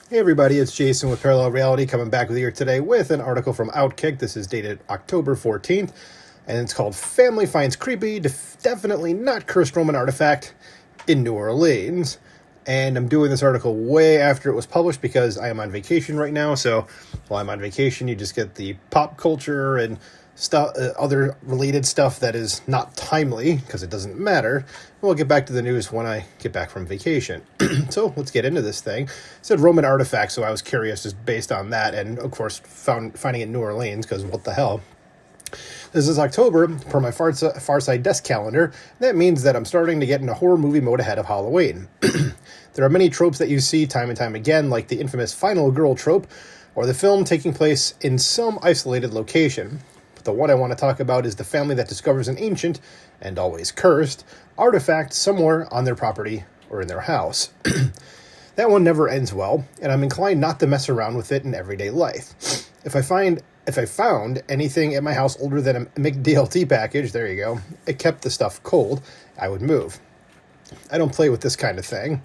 Hey everybody, it's Jason with Parallel Reality coming back with you today with an article from Outkick. This is dated October 14th, and it's called Family Finds Creepy, Definitely Not Cursed Roman Artifact in New Orleans. And I'm doing this article way after it was published because I am on vacation right now. So while I'm on vacation, you just get the pop culture and stuff, other related stuff that is not timely because it doesn't matter. We'll get back to the news when I get back from vacation. So let's get into this thing. It said Roman artifacts, so I was curious just based on that, and of course finding it in New Orleans because what the hell. This is October, per my Far Side desk calendar. That means that I'm starting to get into horror movie mode ahead of Halloween. There are many tropes that you see time and time again, like the infamous final girl trope, or the film taking place in some isolated location. But the one I want to talk about is the family that discovers an ancient, and always cursed, artifact somewhere on their property or in their house. That one never ends well, and I'm inclined not to mess around with it in everyday life. If I found anything at my house older than a McDLT package, there you go, it kept the stuff cold, I would move. I don't play with this kind of thing.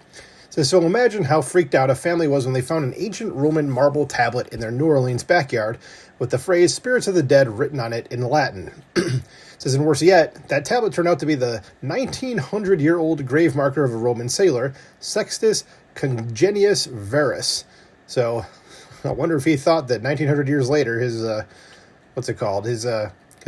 So imagine how freaked out a family was when they found an ancient Roman marble tablet in their New Orleans backyard with the phrase "Spirits of the Dead" written on it in Latin. Says, and worse yet, that tablet turned out to be the 1900-year-old grave marker of a Roman sailor, Sextus Congenius Verus. So I wonder if he thought that 1900 years later his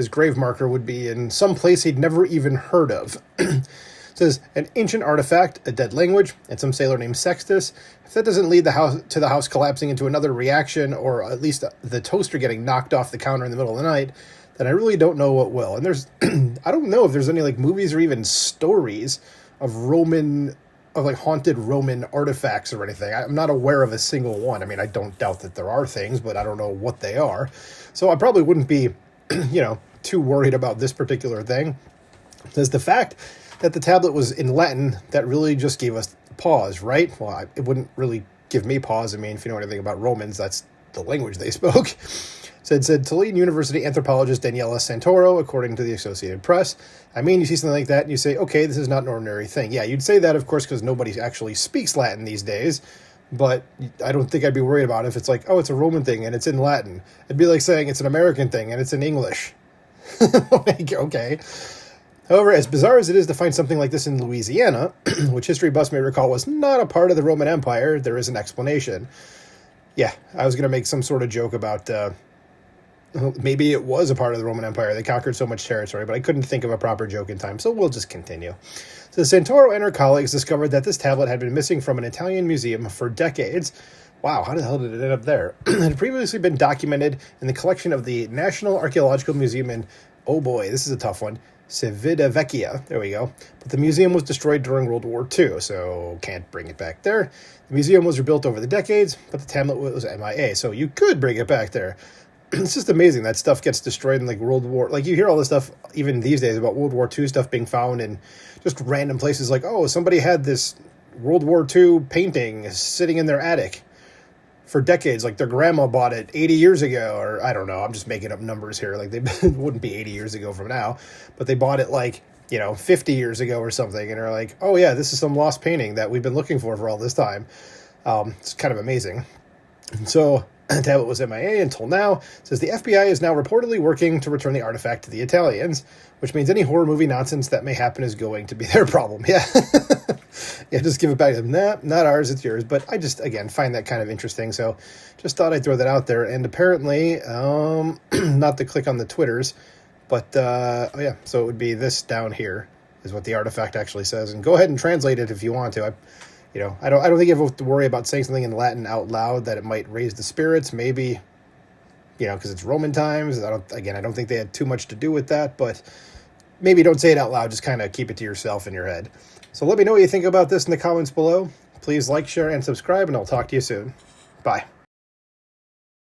grave marker would be in some place he'd never even heard of. It says, an ancient artifact, a dead language, and some sailor named Sextus. If that doesn't lead to the house collapsing into another reaction, or at least the toaster getting knocked off the counter in the middle of the night, then I really don't know what will. And there's, I don't know if there's any like movies or even stories of haunted Roman artifacts or anything. I'm not aware of a single one. I mean, I don't doubt that there are things, but I don't know what they are. So I probably wouldn't be, too worried about this particular thing. There's the fact that the tablet was in Latin that really just gave us pause, right? Well, it wouldn't really give me pause. I mean, if you know anything about Romans, that's the language they spoke. Said Tulane University anthropologist Daniela Santoro, according to the Associated Press. I mean, you see something like that and you say, okay, this is not an ordinary thing. Yeah, you'd say that, of course, because nobody actually speaks Latin these days, but I don't think I'd be worried about it if it's like, oh, it's a Roman thing and it's in Latin. It'd be like saying it's an American thing and it's in English. Okay. However, as bizarre as it is to find something like this in Louisiana, which history buffs may recall was not a part of the Roman Empire, there is an explanation. Yeah, I was going to make some sort of joke about maybe it was a part of the Roman Empire. They conquered so much territory, but I couldn't think of a proper joke in time, so we'll just continue. So Santoro and her colleagues discovered that this tablet had been missing from an Italian museum for decades. Wow, how the hell did it end up there? It had previously been documented in the collection of the National Archaeological Museum in, oh boy, this is a tough one, Civitavecchia. There we go. But the museum was destroyed during World War II, so can't bring it back there. The museum was rebuilt over the decades, but the tablet was MIA, so you could bring it back there. It's just amazing that stuff gets destroyed in like World War. Like you hear all this stuff even these days about World War II stuff being found in just random places. Like, oh, somebody had this World War II painting sitting in their attic for decades. Like their grandma bought it 80 years ago, or I don't know. I'm just making up numbers here. Like they wouldn't be 80 years ago from now, but they bought it like 50 years ago or something, and they're like, oh yeah, this is some lost painting that we've been looking for all this time. It's kind of amazing. And so the tablet was MIA until now. It says the FBI is now reportedly working to return the artifact to the Italians, which means any horror movie nonsense that may happen is going to be their problem. Yeah. Yeah, just give it back to them. Nah, not ours, it's yours. But I just, again, find that kind of interesting. So just thought I'd throw that out there. And apparently, not to click on the Twitters, but, oh yeah, so it would be this down here is what the artifact actually says. And go ahead and translate it if you want to. I don't think you have to worry about saying something in Latin out loud that it might raise the spirits. Maybe, because it's Roman times. I don't think they had too much to do with that, but maybe don't say it out loud. Just kind of keep it to yourself in your head. So let me know what you think about this in the comments below. Please like, share, and subscribe, and I'll talk to you soon. Bye.